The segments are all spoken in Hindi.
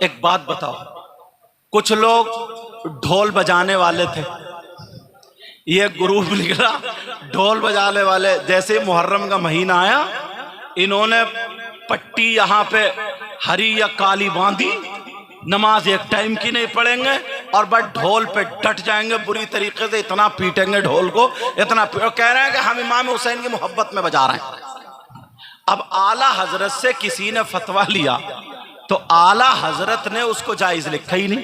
एक बात बताओ, कुछ लोग ढोल बजाने वाले थे, ये ग्रुप निकला ढोल बजाने वाले। जैसे मुहर्रम का महीना आया, इन्होंने पट्टी यहाँ पे हरी या काली बांधी, नमाज एक टाइम की नहीं पढ़ेंगे और बस ढोल पे डट जाएंगे, बुरी तरीके से इतना पीटेंगे ढोल को, इतना कह रहे हैं कि हम इमाम हुसैन की मोहब्बत में बजा रहे हैं। अब आला हजरत से किसी ने फतवा लिया तो आला हजरत ने उसको जायज लिखा ही नहीं।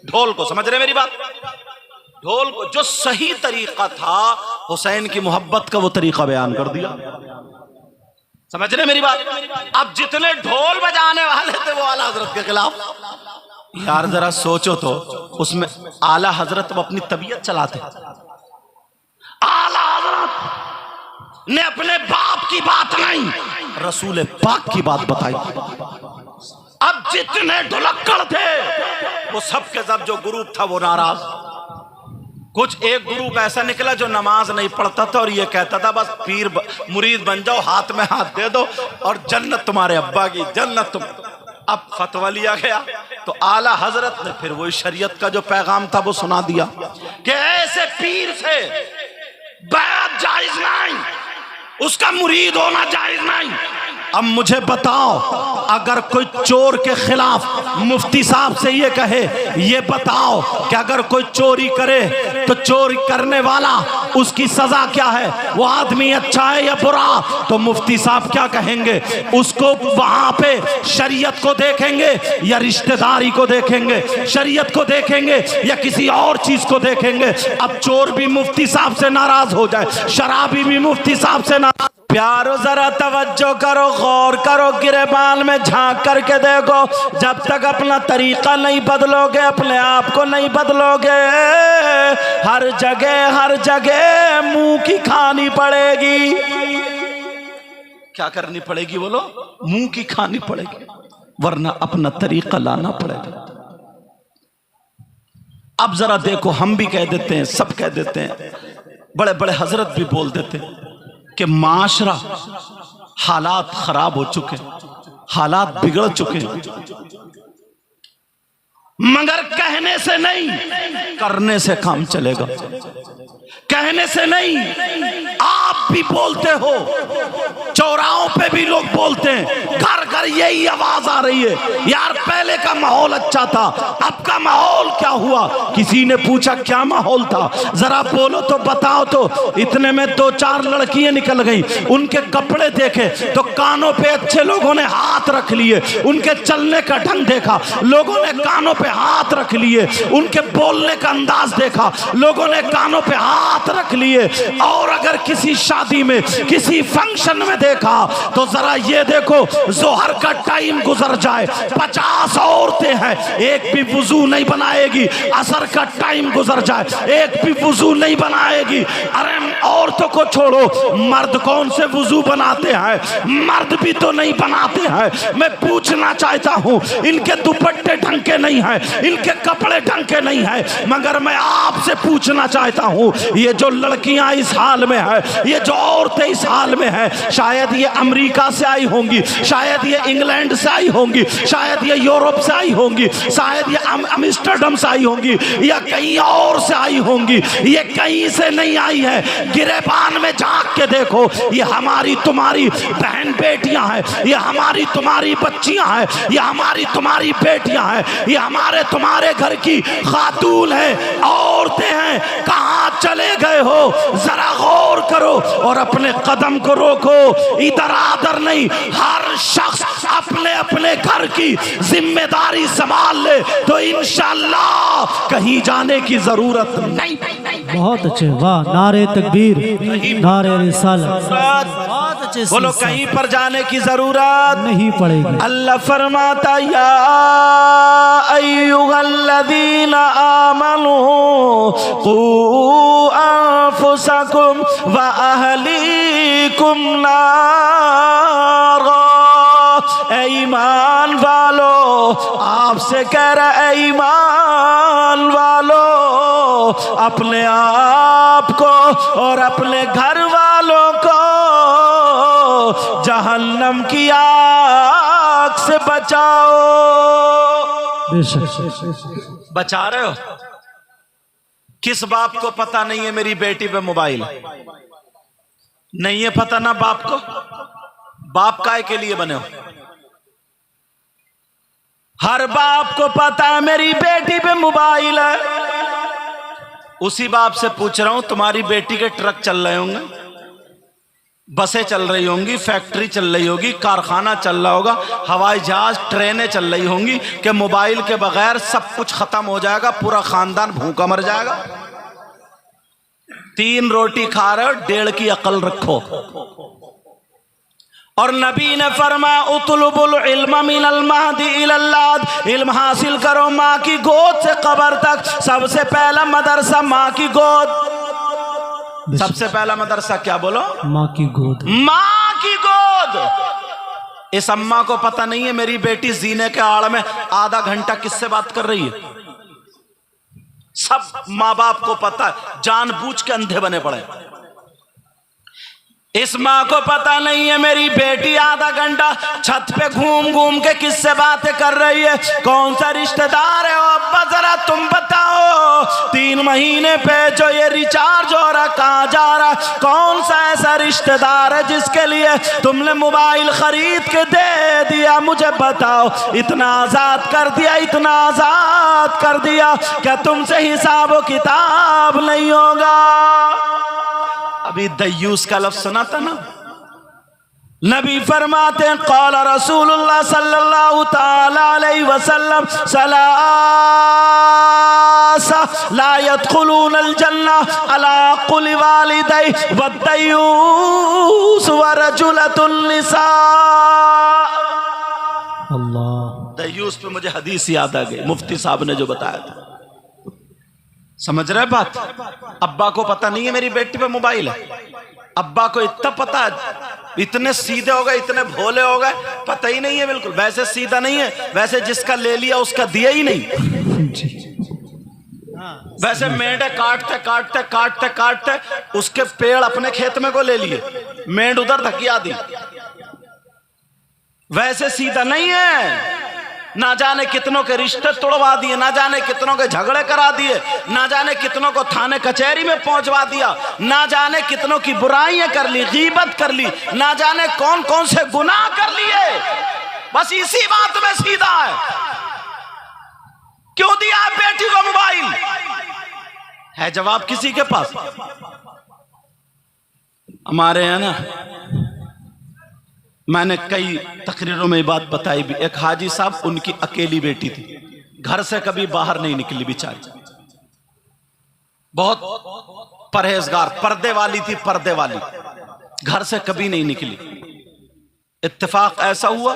ढोल को समझ रहे मेरी बात? ढोल को जो सही तरीका था हुसैन की मोहब्बत का, वो तरीका बयान कर दिया। समझ रहे मेरी बात? अब जितने ढोल बजाने वाले थे वो आला हजरत के खिलाफ। यार जरा सोचो तो, उसमें आला हजरत वो अपनी तबीयत चलाते। आला हजरत ने अपने बाप की बात नहीं, रसूल पाक की बात बताई। अब जितने ढुलक्कड़ थे वो सब के सब, जो ग्रुप था वो नाराज। कुछ एक ग्रुप ऐसा निकला जो नमाज नहीं पढ़ता था और ये कहता था बस पीर मुरीद बन जाओ, हाथ में हाथ दे दो और जन्नत तुम्हारे अब्बा की, जन्नत तुम। अब फतवा लिया गया तो आला हजरत ने फिर वही शरीयत का जो पैगाम था वो सुना दिया कि ऐसे पीर से बैत जायज नहीं, उसका मुरीद होना जायज नहीं। अब मुझे बताओ, अगर कोई चोर के खिलाफ मुफ्ती साहब से ये कहे, ये बताओ कि अगर कोई चोरी करे तो चोरी करने वाला उसकी सजा क्या है, वो आदमी अच्छा है या बुरा, तो मुफ्ती साहब क्या कहेंगे? उसको वहां पे शरीयत को देखेंगे या रिश्तेदारी को देखेंगे, शरीयत को देखेंगे या किसी और चीज को देखेंगे। अब चोर भी मुफ्ती साहब से नाराज हो जाए, शराबी भी मुफ्ती साहब से नाराज। प्यारो जरा तवज्जो करो, गौर करो, गिरेबान में झांक करके देखो। जब तक अपना तरीका नहीं बदलोगे, अपने आप को नहीं बदलोगे, हर जगह मुंह की खानी पड़ेगी। क्या करनी पड़ेगी बोलो? मुंह की खानी पड़ेगी, वरना अपना तरीका लाना पड़ेगा। अब जरा देखो, हम भी कह देते हैं, सब कह देते हैं, बड़े बड़े हजरत भी बोल देते हैं कि माशरा हालात खराब हो चुके, हालात बिगड़ चुके, मगर कहने से नहीं करने से काम चलेगा। कहने से नहीं, आप भी बोलते हो, चौराहों पे भी लोग बोलते हैं, घर घर यही आवाज आ रही है, यार पहले का माहौल अच्छा था, अब का माहौल क्या हुआ? किसी ने पूछा क्या माहौल था, जरा बोलो तो बताओ तो। इतने में 2-4 लड़कियां निकल गई, उनके कपड़े देखे तो कानों पे अच्छे लोगों ने हाथ रख लिए, उनके चलने का ढंग देखा, लोगों ने कानों पे हाथ रख लिए, उनके बोलने का अंदाज देखा, लोगों ने कानों पे हाथ रख लिए। और अगर किसी शादी में, किसी फंक्शन में देखा तो जरा ये देखो, जोहर का टाइम गुजर जाए, 50 औरतें हैं, एक भी वुजू नहीं बनाएगी। असर का टाइम गुजर जाए, एक भी वुजू नहीं बनाएगी। अरे औरतों को छोड़ो, मर्द कौन से वुजू बनाते हैं? मर्द भी तो नहीं बनाते हैं। मैं पूछना चाहता हूं, इनके दुपट्टे ढंग के नहीं है, इनके कपड़े ढंग के नहीं है, मगर मैं आपसे पूछना चाहता हूं, ये जो लड़कियां इस हाल में है, ये जो औरतें इस हाल में है, शायद ये अमेरिका से आई होंगी, शायद ये इंग्लैंड से आई होंगी, शायद ये यूरोप से आई होंगी, शायद ये अम्स्टरडम से आई होंगी, या कहीं और से आई होंगी। ये कहीं से नहीं आई है। गिरेबान में झांक के देखो, ये हमारी तुम्हारी बहन बेटियां हैं, ये हमारी तुम्हारी बच्चियां हैं, ये हमारी तुम्हारी बेटियां हैं, ये हमारे तुम्हारे घर की खातून हैं, औरतें हैं। कहां चले गए हो? जरा गौर करो और अपने कदम को रोको। इधर आदर नहीं, हर शख्स अपने अपने घर की जिम्मेदारी संभाल ले तो इंशाअल्लाह कहीं जाने की जरूरत नहीं। बहुत अच्छे, वाह, नारे तकबीर, नारे रिसालत, बहुत अच्छे। बोलो, कहीं पर जाने की जरूरत नहीं पड़ेगी। अल्लाह फरमाता, या अय्युहल्लज़ीना आमनू कू अनफुसकुम व अहलीकुम नारा। ईमान वालो, आपसे कह रहा है, ईमान वालो, अपने आप को और अपने घर वालों को जहन्नम की आग से बचाओ। बेशक। बचा रहे हो? किस बाप को पता नहीं है मेरी बेटी पे मोबाइल नहीं है? पता ना बाप को? बाप काय के लिए बने हो? हर बाप को पता है मेरी बेटी पे मोबाइल है। उसी बाप से पूछ रहा हूं, तुम्हारी बेटी के ट्रक चल रहे होंगे, बसें चल रही होंगी, फैक्ट्री चल रही होगी, कारखाना चल रहा होगा, हवाई जहाज, ट्रेनें चल रही होंगी कि मोबाइल के बगैर सब कुछ खत्म हो जाएगा, पूरा खानदान भूखा मर जाएगा। 3 रोटी खा रहे हो, 1.5 की अकल रखो। और नबी ने फरमाया उतलुबुल इल्म मिनल महदी इलल लाद, इल्म हासिल करो माँ की गोद से कब्र तक। सबसे पहला मदरसा माँ की गोद। सबसे पहला मदरसा क्या बोलो? माँ की गोद। माँ की गोद। इस अम्मा को पता नहीं है मेरी बेटी जीने के आड़ में आधा घंटा किससे बात कर रही है। सब माँ बाप को पता है, जानबूझ के अंधे बने पड़े। इस माँ को पता नहीं है मेरी बेटी आधा घंटा छत पे घूम घूम के किससे बातें कर रही है, कौन सा रिश्तेदार है। अब्बा जरा तुम बताओ, 3 महीने पे जो ये रिचार्ज हो रहा कहाँ जा रहा, कौन सा ऐसा रिश्तेदार है जिसके लिए तुमने मोबाइल खरीद के दे दिया, मुझे बताओ। इतना आजाद कर दिया, इतना आजाद कर दिया, क्या तुमसे हिसाब किताब नहीं होगा? अभी दयूस का लफ्ज सुना था ना? नबी फरमाते हैं क़ाल रसूलुल्लाह सल्लल्लाहु ताला अलैहि वसल्लम सलासा ला यदखुलूनल जन्ना अला कुल्लि वालिदै वद्दयूस व रजुलतुन निसा। अल्लाह। दयूस पे मुझे हदीस याद आ गई, मुफ्ती साहब ने जो बताया था। समझ रहे बात? अब्बा को पता नहीं है मेरी बेटी पे मोबाइल है। अब्बा को इतना पता है, इतने सीधे हो गए, इतने भोले हो गए, पता ही नहीं है बिल्कुल। वैसे सीधा नहीं है, वैसे जिसका ले लिया उसका दिया ही नहीं। वैसे मेंढे काटते काटते काटते काटते उसके पेड़ अपने खेत में को ले लिए, मेंढ उधर धकिया दी। वैसे सीधा नहीं है। ना जाने कितनों के रिश्ते तोड़वा दिए, ना जाने कितनों के झगड़े करा दिए, ना जाने कितनों को थाने कचहरी में पहुंचवा दिया, ना जाने कितनों की बुराइयां कर ली, गीबत कर ली, ना जाने कौन कौन से गुनाह कर लिए। बस इसी बात में सीधा है। क्यों दिया है बेटी को मोबाइल? है जवाब किसी के पास? हमारे यहाँ ना, मैंने कई तकरीरों में बात बताई भी। एक हाजी साहब, उनकी अकेली बेटी थी, घर से कभी बाहर नहीं निकली बेचारी, बहुत परहेजगार, पर्दे वाली थी, पर्दे वाली, घर से कभी नहीं निकली। इत्तेफाक ऐसा हुआ,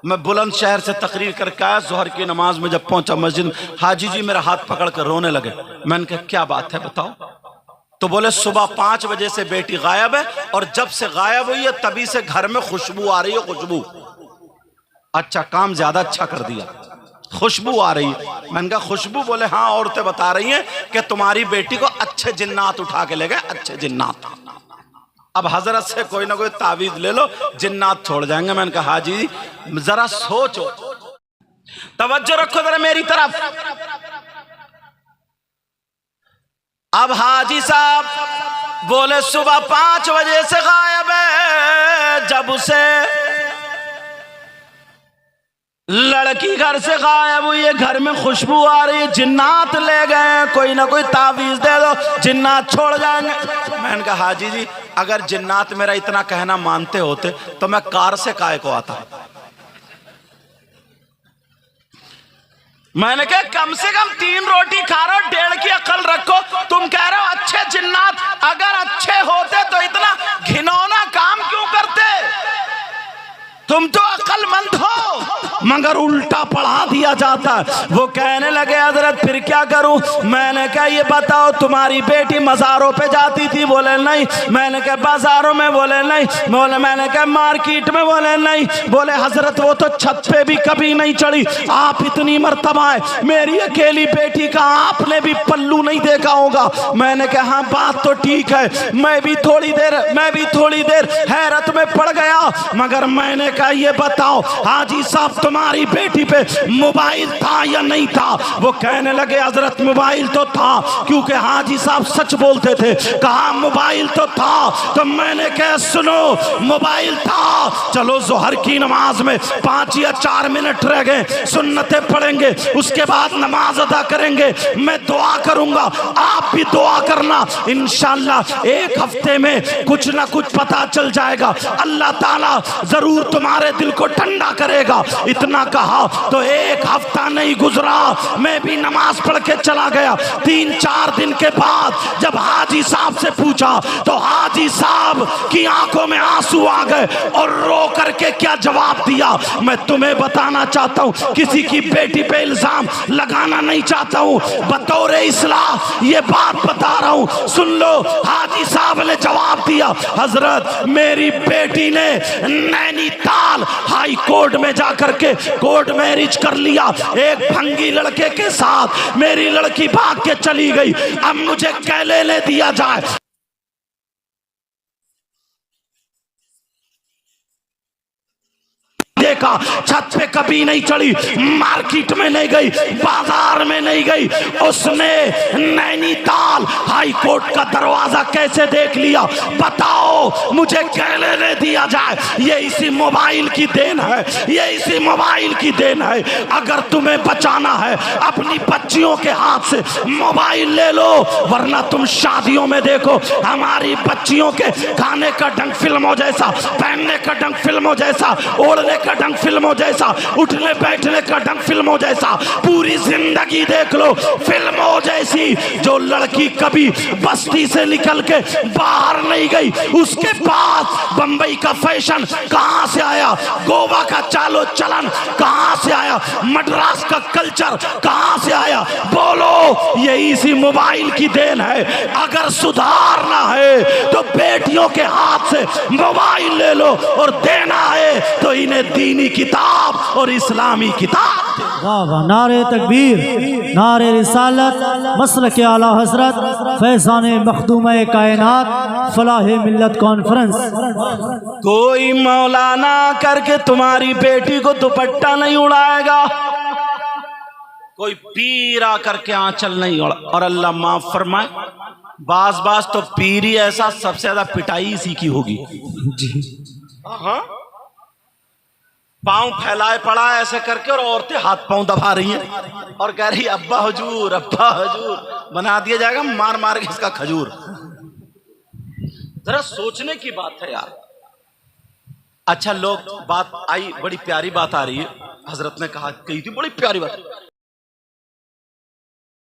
मैं बुलंदशहर से तकरीर करके आया, जोहर की नमाज में जब पहुंचा मस्जिद, हाजी जी मेरा हाथ पकड़ कर रोने लगे। मैंने कहा क्या बात है बताओ? तो बोले सुबह 5 बजे से बेटी गायब है, और जब से गायब हुई है तभी से घर में खुशबू आ रही है, खुशबू। अच्छा, काम ज्यादा अच्छा कर दिया, खुशबू आ रही है। मैंने कहा खुशबू? बोले हाँ, औरतें बता रही हैं कि तुम्हारी बेटी को अच्छे जिन्नात उठा के ले गए, अच्छे जिन्नात। अब हजरत से कोई ना कोई तावीज ले लो, जिन्नात छोड़ जाएंगे। मैंने कहा हाजी जरा सोचो, तवज्जो रखो जरा मेरी तरफ। अब हाजी साहब बोले सुबह 5 बजे से गायब है, जब उसे लड़की घर से गायब हुई है, घर में खुशबू आ रही है, जिन्नात ले गए, कोई ना कोई तावीज दे दो, जिन्नात छोड़ जाएंगे। मैंने कहा हाजी जी अगर जिन्नात मेरा इतना कहना मानते होते तो मैं कार से काहे को आता। मैंने कहा कम से कम 3 रोटी खा रहे हो, 1.5 की अकल रखो। तुम कह रहे हो अच्छे जिन्नात, अगर अच्छे होते तो इतना घिनौना काम क्यों करते? तुम तो अक्लमंद हो, मगर उल्टा पढ़ा दिया जाता। वो कहने लगे हजरत फिर क्या करूं? मैंने कहा ये बताओ तुम्हारी बेटी मज़ारों पे जाती थी? बोले नहीं। मैंने कहा बाजारों में? बोले नहीं। बोले मैंने कहा मार्केट में? बोले नहीं। बोले हजरत वो तो छत पे भी कभी नहीं चढ़ी, आप इतनी मर्तबा है, मेरी अकेली बेटी का आपने भी पल्लू नहीं देखा होगा। मैंने कहा हाँ बात तो ठीक है, मैं भी थोड़ी देर हैरत में पड़ गया, मगर मैंने कहा ये बताओ हाजी साहब तुम तुम्हारी बेटी पे मोबाइल था या नहीं था? वो कहने लगे हजरत मोबाइल तो था, क्योंकि हाजी साहब सच बोलते थे। कहा मोबाइल तो था। तो मैंने कहा सुनो, मोबाइल था, चलो जोहर की नमाज में 5 या 4 मिनट रह गए, सुन्नतें पढ़ेंगे, उसके बाद नमाज अदा करेंगे, मैं दुआ करूंगा, आप भी दुआ करना, इंशाअल्लाह 1 हफ्ते में कुछ ना कुछ पता चल जाएगा, अल्लाह ताला जरूर तुम्हारे दिल को ठंडा करेगा। इतना कहा तो 1 हफ्ता नहीं गुजरा, मैं भी नमाज पढ़ के चला गया। 3-4 दिन के बाद जब हाजी साहब से पूछा तो हाजी साहब की आंखों में आंसू आ गए और रो करके क्या जवाब दिया, मैं तुम्हें बताना चाहता हूं, किसी की बेटी पे इल्जाम लगाना नहीं चाहता हूं, बतौर इस्लाह ये बात बता रहा हूं, सुन लो। हाजी साहब ने जवाब दिया, हजरत मेरी बेटी ने नैनीताल हाई कोर्ट में जाकर के कोर्ट मैरिज कर लिया एक भंगी लड़के के साथ, मेरी लड़की भाग के चली गई, अब मुझे क्या लेने दिया जाए। देखा, छत पे कभी नहीं चढ़ी, मार्केट में नहीं गई, बाजार में नहीं गई, उसने नैनीताल हाई कोर्ट का दरवाजा कैसे देख लिया, बताओ मुझे क्या लेने दिया जाए। ये इसी मोबाइल की देन है, ये इसी मोबाइल की देन है। अगर तुम्हें बचाना है अपनी बच्चियों के हाथ से मोबाइल ले लो, वरना तुम शादियों में देखो हमारी बच्चियों के खाने का ढंग फिल्मों जैसा, पहनने का ढंग फिल्मों जैसा, ओढ़ने का ढंग फिल्मों जैसा, उठने बैठने का ढंग फिल्मों जैसा, पूरी जिंदगी देख लो फिल्मों जैसी। जो लड़की कभी बस्ती से निकल के बाहर नहीं गई, उसके पास बंबई का फैशन कहां से आया, गोवा का चालो चलन कहां से आया, मद्रास का कल्चर कहां से आया, बोलो। ये इसी मोबाइल की देन है। अगर सुधारना है तो बेटियों के हाथ से मोबाइल ले लो, और देना है तो इन्हें दीनी किताब और इस्लामी किताब। वाह वाह, नारे तकबीर, नारे रिसालत, मसलक आला हजरत फैज़ान मखदूम कायनात, फलाह मिल्लत कॉन्फ्रेंस। कोई मौलाना करके तुम्हारी बेटी को दुपट्टा नहीं उड़ाएगा, कोई पीर आकर के आंचल नहीं उड़ा। और अल्लाह माफ फरमाए, बाज तो पीर ही ऐसा, सबसे ज्यादा पिटाई इसी की होगी जी। हाँ, पांव फैलाए पड़ा ऐसे करके, और औरतें हाथ पांव दबा रही हैं और कह रही अब्बा हुजूर, अब्बा हुजूर। बना दिया जाएगा मार मार के इसका खजूर। जरा सोचने की बात है यार। अच्छा लोग, बात आई, बड़ी प्यारी बात आ रही है, हजरत ने कहा, कही थी बड़ी प्यारी बात।